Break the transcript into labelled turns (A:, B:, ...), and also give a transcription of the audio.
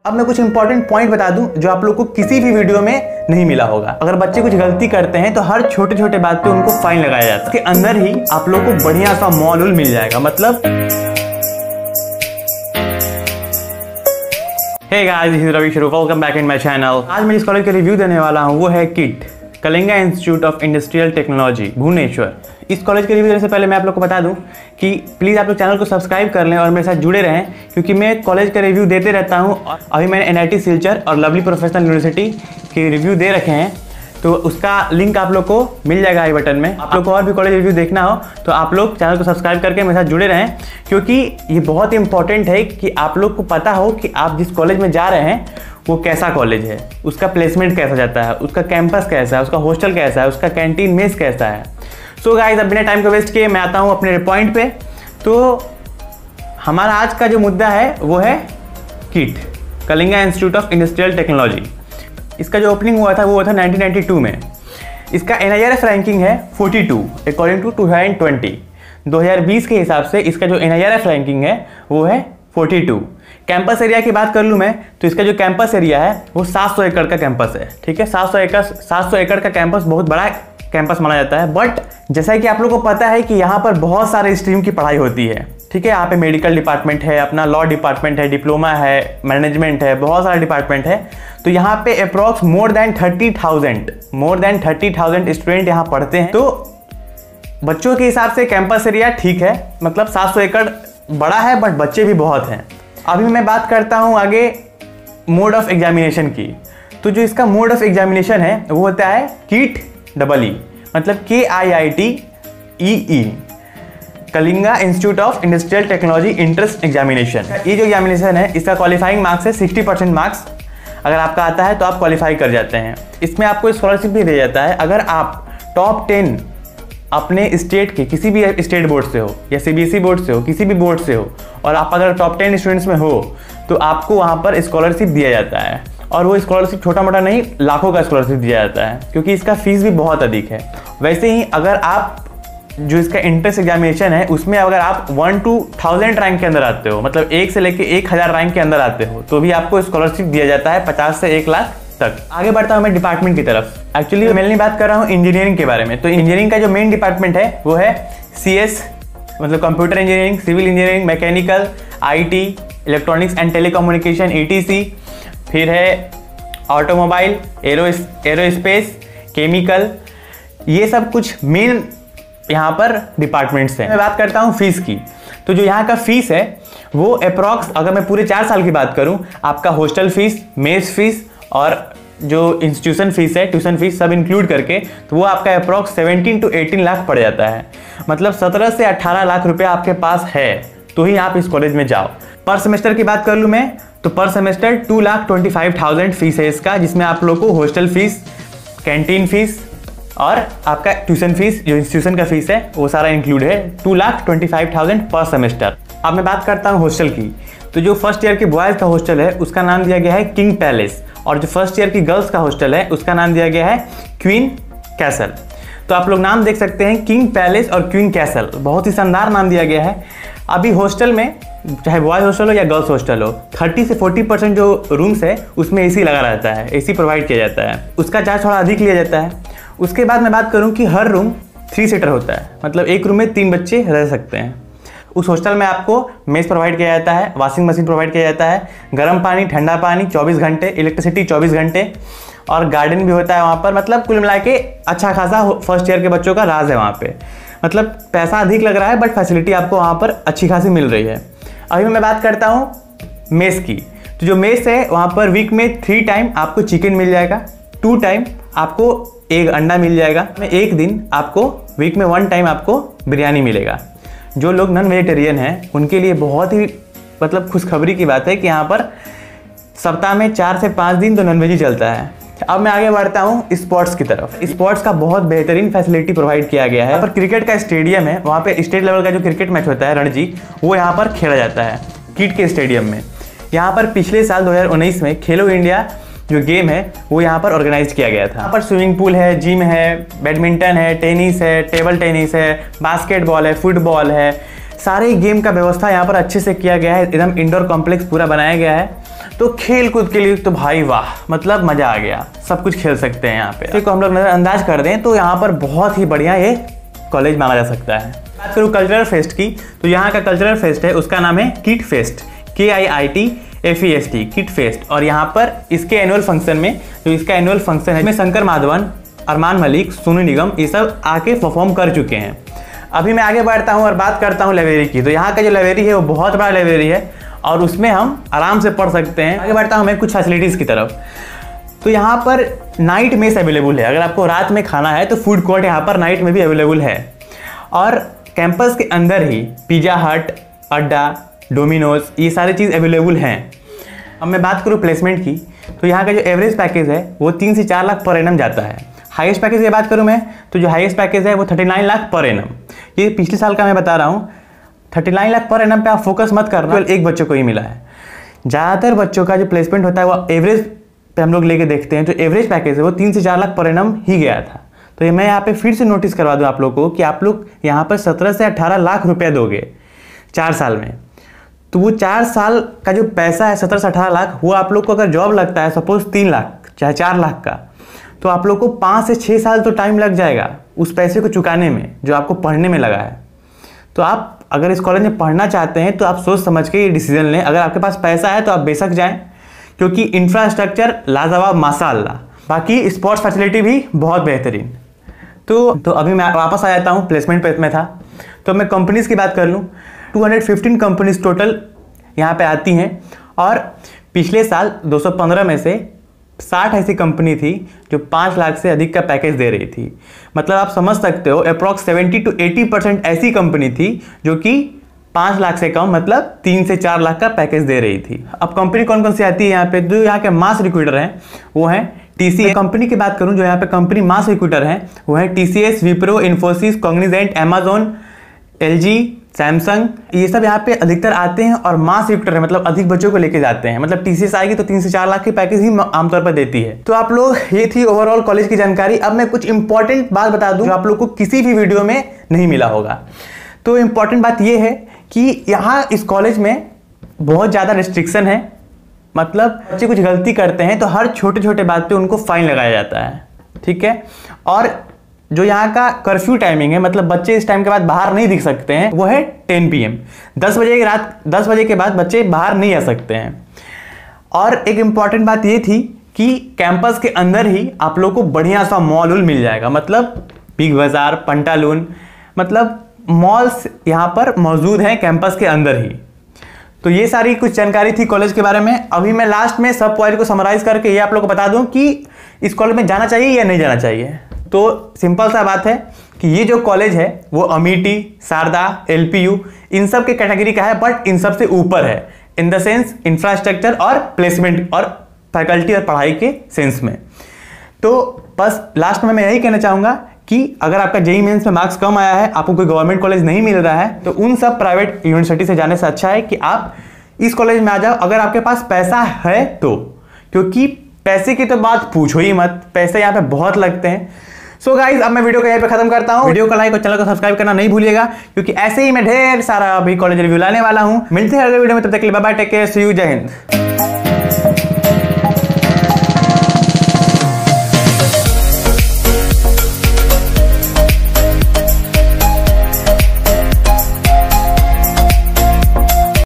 A: अब मैं कुछ इंपॉर्टेंट पॉइंट बता दूं जो आप लोग को किसी भी वीडियो में नहीं मिला होगा। अगर बच्चे कुछ गलती करते हैं तो हर छोटे छोटे बात पे उनको फाइन लगाया जाता है। इसके अंदर ही आप लोग को बढ़िया सा मॉल मिल जाएगा। मतलब hey guys, this is Ravi Sharoof, welcome back in my channel. आज मैं जिस कॉलेज का रिव्यू देने वाला हूं वो है KIIT, Kalinga institute of industrial technology, Bhubaneswar. इस कॉलेज के रिव्यू देने से पहले मैं आप लोग को बता दूं कि प्लीज़ आप लोग चैनल को सब्सक्राइब कर लें और मेरे साथ जुड़े रहें, क्योंकि मैं कॉलेज का रिव्यू देते रहता हूं। अभी मैंने NIT सिलचर और लवली प्रोफेशनल यूनिवर्सिटी के रिव्यू दे रखे हैं, तो उसका लिंक आप लोग को मिल जाएगा आई बटन में। आप लोग को और भी कॉलेज रिव्यू देखना हो तो आप लोग चैनल को सब्सक्राइब करके मेरे साथ जुड़े रहें, क्योंकि ये बहुत इंपॉर्टेंट है कि आप लोग को पता हो कि आप जिस कॉलेज में जा रहे हैं वो कैसा कॉलेज है, उसका प्लेसमेंट कैसा जाता है, उसका कैंपस कैसा है, उसका हॉस्टल कैसा है, उसका कैंटीन मेस कैसा है। सो गाइस, अब बिना टाइम को वेस्ट किए मैं आता हूँ अपने पॉइंट पे। तो हमारा आज का जो मुद्दा है वो है KIIT, Kalinga institute of industrial technology. इसका जो ओपनिंग हुआ था वो हुआ था 1992 में। इसका NIRF रैंकिंग है 42 अकॉर्डिंग टू 2020। 2020 के हिसाब से इसका जो NIRF रैंकिंग है वो है 42। कैंपस एरिया की बात कर लूँ मैं तो इसका जो कैंपस एरिया है वो 700 एकड़ का कैंपस है। ठीक है, 700 एकड़ का कैंपस बहुत बड़ा कैंपस माना जाता है। बट जैसा कि आप लोगों को पता है कि यहाँ पर बहुत सारे स्ट्रीम की पढ़ाई होती है। ठीक है, यहाँ पे मेडिकल डिपार्टमेंट है, अपना लॉ डिपार्टमेंट है, डिप्लोमा है, मैनेजमेंट है, बहुत सारे डिपार्टमेंट है। तो यहाँ पे अप्रॉक्स मोर देन 30,000 स्टूडेंट यहाँ पढ़ते हैं। तो बच्चों के हिसाब से कैंपस एरिया ठीक है, मतलब 700 एकड़ बड़ा है, बट बच्चे भी बहुत हैं। अभी मैं बात करता हूँ आगे मोड ऑफ एग्जामिनेशन की। तो जो इसका मोड ऑफ एग्जामिनेशन है वो होता है KIT EE, मतलब KIIT-EE, Kalinga institute of industrial technology entrance examination. ये जो एग्जामिनेशन है इसका क्वालिफाइंग मार्क्स है 60% मार्क्स। अगर आपका आता है तो आप क्वालिफाई कर जाते हैं। इसमें आपको स्कॉलरशिप भी दिया जाता है। अगर आप टॉप 10 अपने स्टेट के किसी भी स्टेट बोर्ड से हो या CBSE बोर्ड से हो, किसी भी बोर्ड से हो, और आप अगर टॉप 10 स्टूडेंट्स में हो तो आपको वहाँ पर स्कॉलरशिप दिया जाता है। और वो स्कॉलरशिप छोटा मोटा नहीं, लाखों का स्कॉलरशिप दिया जाता है, क्योंकि इसका फीस भी बहुत अधिक है। वैसे ही अगर आप जो इसका एंट्रेंस एग्जामिनेशन है उसमें अगर आप 1 to 1000 रैंक के अंदर आते हो, मतलब 1 से लेकर 1000 रैंक के अंदर आते हो, तो भी आपको स्कॉलरशिप दिया जाता है 50 से 1 लाख तक। आगे बढ़ता हूँ मैं डिपार्टमेंट की तरफ। एक्चुअली मैं नहीं बात कर रहा हूँ इंजीनियरिंग के बारे में। तो इंजीनियरिंग का जो मेन डिपार्टमेंट है वो है CS, मतलब computer engineering, civil engineering, mechanical, IT, electronics and telecommunication ETC, फिर है ऑटोमोबाइल, एरोस्पेस, केमिकल। ये सब कुछ मेन यहाँ पर डिपार्टमेंट्स हैं। मैं बात करता हूँ फीस की। तो जो यहाँ का फीस है वो अप्रॉक्स, अगर मैं पूरे 4 साल की बात करूँ, आपका हॉस्टल फीस, मेस फीस और जो इंस्टीट्यूशन फीस है, ट्यूशन फीस, सब इंक्लूड करके, तो वो आपका अप्रॉक्स 17 to 18 लाख पड़ जाता है। मतलब 17 से 18 लाख रुपए आपके पास है तो ही आप इस कॉलेज में जाओ। पर सेमेस्टर की बात कर लूँ मैं तो पर सेमेस्टर 2,25,000 फीस है इसका, जिसमें आप लोग को हॉस्टल फीस, कैंटीन फीस और आपका ट्यूशन फीस, जो इंस्टीट्यूशन का फीस है, वो सारा इंक्लूड है। 2,25,000 पर सेमेस्टर। अब मैं बात करता हूँ हॉस्टल की। तो जो फर्स्ट ईयर के बॉयज़ का हॉस्टल है उसका नाम दिया गया है किंग पैलेस, और जो फर्स्ट ईयर की गर्ल्स का हॉस्टल है उसका नाम दिया गया है क्वीन कैसल। तो आप लोग नाम देख सकते हैं, किंग पैलेस और क्वीन कैसल, बहुत ही शानदार नाम दिया गया है। अभी हॉस्टल में चाहे बॉयज़ हॉस्टल हो या गर्ल्स हॉस्टल हो, 30 से 40% जो रूम्स है उसमें AC लगा रहता है, AC प्रोवाइड किया जाता है। उसका चार्ज थोड़ा अधिक लिया जाता है। उसके बाद मैं बात करूं कि हर रूम 3 सीटर होता है, मतलब एक रूम में 3 बच्चे रह सकते हैं। उस हॉस्टल में आपको मेस प्रोवाइड किया जाता है, वॉशिंग मशीन प्रोवाइड किया जाता है, गर्म पानी, ठंडा पानी 24 घंटे, इलेक्ट्रिसिटी 24 घंटे, और गार्डन भी होता है वहाँ पर। मतलब कुल मिला के अच्छा खासा फर्स्ट ईयर के बच्चों का राज है वहाँ पे। मतलब पैसा अधिक लग रहा है बट फैसिलिटी आपको वहाँ पर अच्छी खासी मिल रही है। अभी मैं बात करता हूँ मेस की। तो जो मेस है वहाँ पर वीक में 3 टाइम आपको चिकन मिल जाएगा, 2 टाइम आपको एक अंडा मिल जाएगा, एक दिन आपको वीक में 1 टाइम आपको बिरयानी मिलेगा। जो लोग नॉन वेजिटेरियन हैं उनके लिए बहुत ही मतलब खुशखबरी की बात है कि यहाँ पर सप्ताह में 4 से 5 दिन तो नॉन वेज ही चलता है। अब मैं आगे बढ़ता हूँ स्पोर्ट्स की तरफ। स्पोर्ट्स का बहुत बेहतरीन फैसिलिटी प्रोवाइड किया गया है। यहाँ पर क्रिकेट का स्टेडियम है, वहाँ पे स्टेट लेवल का जो क्रिकेट मैच होता है रणजी, वो यहाँ पर खेला जाता है किट के स्टेडियम में। यहाँ पर पिछले साल 2019 में खेलो इंडिया जो गेम है वो यहाँ पर ऑर्गेनाइज किया गया था। यहाँ पर स्विमिंग पूल है, जिम है, बैडमिंटन है, टेनिस है, टेबल टेनिस है, बास्केटबॉल है, फुटबॉल है, सारे गेम का व्यवस्था यहाँ पर अच्छे से किया गया है। एकदम इंडोर कॉम्प्लेक्स पूरा बनाया गया है। तो खेल कूद के लिए तो भाई वाह, मतलब मज़ा आ गया, सब कुछ खेल सकते हैं यहाँ पे। इसी को हम लोग नज़रअंदाज कर दें तो यहाँ पर बहुत ही बढ़िया ये कॉलेज माना जा सकता है। बात करूँ कल्चरल फेस्ट की, तो यहाँ का कल्चरल फेस्ट है, उसका नाम है kit fest, KIITFEST, kit fest. और यहाँ पर इसके एनुअल फंक्शन में, जो इसका एनुअल फंक्शन है, इसमें शंकर माधवन, अरमान मलिक, सोनू निगम, ये सब आके परफॉर्म कर चुके हैं। अभी मैं आगे बढ़ता हूँ और बात करता हूँ लाइब्रेरी की। तो यहाँ का जो लाइब्रेरी है वो बहुत बड़ा लाइब्रेरी है और उसमें हम आराम से पढ़ सकते हैं। आगे बढ़ता हूँ मैं कुछ फैसिलिटीज़ की तरफ। तो यहाँ पर नाइट मेस अवेलेबल है, अगर आपको रात में खाना है तो फूड कोर्ट यहाँ पर नाइट में भी अवेलेबल है। और कैंपस के अंदर ही पिज़्ज़ा हट, अड्डा, डोमिनोज, ये सारी चीज़ अवेलेबल हैं। अब मैं बात करूँ प्लेसमेंट की, तो यहाँ का जो एवरेज पैकेज है वो 3 से 4 लाख पर एनम जाता है। हाईएस्ट पैकेज की बात करूँ मैं, तो जो हाईएस्ट पैकेज है वो 39 लाख पर एनम। ये पिछले साल का मैं बता रहा हूँ। 39 लाख पर एनम पे आप फोकस मत करना, केवल एक बच्चों को ही मिला है। ज़्यादातर बच्चों का जो प्लेसमेंट होता है वो एवरेज पे हम लोग लेके देखते हैं, तो एवरेज पैकेज है वो 3 से 4 लाख पर एनम ही गया था। तो ये मैं यहाँ पे फिर से नोटिस करवा दूँ आप लोग को कि आप लोग यहाँ पर 17 से 18 लाख रुपया दोगे 4 साल में। तो वो 4 साल का जो पैसा है 17 से 18 लाख, वो आप लोग को अगर जॉब लगता है सपोज 3 लाख चाहे 4 लाख का, तो आप लोग को 5 से 6 साल तो टाइम लग जाएगा उस पैसे को चुकाने में जो आपको पढ़ने में लगा है। तो आप अगर इस कॉलेज में पढ़ना चाहते हैं तो आप सोच समझ के ये डिसीजन लें। अगर आपके पास पैसा है तो आप बेशक जाएं, क्योंकि इंफ्रास्ट्रक्चर लाजवाब माशाअल्लाह, बाकी स्पोर्ट्स फैसिलिटी भी बहुत बेहतरीन। तो अभी मैं वापस आ जाता हूँ प्लेसमेंट पे में था। तो मैं कंपनीज़ की बात कर लूँ, 215 कंपनीज टोटल यहाँ पे आती हैं। और पिछले साल 215 में से 60 ऐसी कंपनी थी जो 5 लाख से अधिक का पैकेज दे रही थी। मतलब आप समझ सकते हो अप्रॉक्स 70 to 80% ऐसी कंपनी थी जो कि 5 लाख से कम, मतलब 3 से 4 लाख का पैकेज दे रही थी। अब कंपनी कौन कौन सी आती है यहाँ पे, जो यहाँ के मास रिक्रूटर हैं वो हैं TCS। कंपनी की बात करूँ जो यहाँ पे कंपनी मास रिक्रूटर हैं वो है TCS, Wipro, Infosys, Cognizant, Amazon, LG, Samsung, ये सब यहाँ पे अधिकतर आते हैं और मास रिक्रूटर है, मतलब अधिक बच्चों को लेके जाते हैं। मतलब TCS आएगी तो 3 से 4 लाख की पैकेज ही आमतौर पर देती है। तो आप लोग, ये थी ओवरऑल कॉलेज की जानकारी। अब मैं कुछ इंपॉर्टेंट बात बता दूं जो आप लोग को किसी भी वीडियो में नहीं मिला होगा। तो इंपॉर्टेंट बात ये है कि यहाँ इस कॉलेज में बहुत ज़्यादा रिस्ट्रिक्शन है, मतलब बच्चे कुछ गलती करते हैं तो हर छोटे छोटे बात पे उनको फाइन लगाया जाता है, ठीक है। और जो यहाँ का कर्फ्यू टाइमिंग है, मतलब बच्चे इस टाइम के बाद बाहर नहीं दिख सकते हैं, वो है 10 PM। 10 बजे की रात 10 बजे के बाद बच्चे बाहर नहीं आ सकते हैं। और एक इम्पॉर्टेंट बात ये थी कि कैंपस के अंदर ही आप लोग को बढ़िया सा मॉल मिल जाएगा, मतलब बिग बाजार, पंटालून, मतलब मॉल्स यहाँ पर मौजूद हैं कैंपस के अंदर ही। तो ये सारी कुछ जानकारी थी कॉलेज के बारे में। अभी मैं लास्ट में सब पॉइंट को समराइज करके ये आप लोग को बता दूं कि इस कॉलेज में जाना चाहिए या नहीं जाना चाहिए। तो सिंपल सा बात है कि ये जो कॉलेज है वो अमेठी, शारदा, LPU इन सब के कैटेगरी का है, बट इन सब से ऊपर है इन द सेंस इंफ्रास्ट्रक्चर और प्लेसमेंट और फैकल्टी और पढ़ाई के सेंस में। तो बस लास्ट में मैं यही कहना चाहूँगा कि अगर आपका JEE मेंस में मार्क्स कम आया है, आपको कोई गवर्नमेंट कॉलेज नहीं मिल रहा है, तो उन सब प्राइवेट यूनिवर्सिटी से जाने से अच्छा है कि आप इस कॉलेज में आ जाओ अगर आपके पास पैसा है तो, क्योंकि पैसे की तो बात पूछो ही मत, पैसे यहाँ पे बहुत लगते हैं। सो गाइज, अब मैं वीडियो को यहीं पे खत्म करता हूँ। वीडियो को लाइक और चैनल को सब्सक्राइब करना नहीं भूलिएगा, क्योंकि ऐसे ही मैं ढेर सारा अभी कॉलेज रिव्यू लाने वाला हूँ। मिलते हैं अगले वीडियो में, तब तक के लिए bye bye, take care, see you, जय हिंद।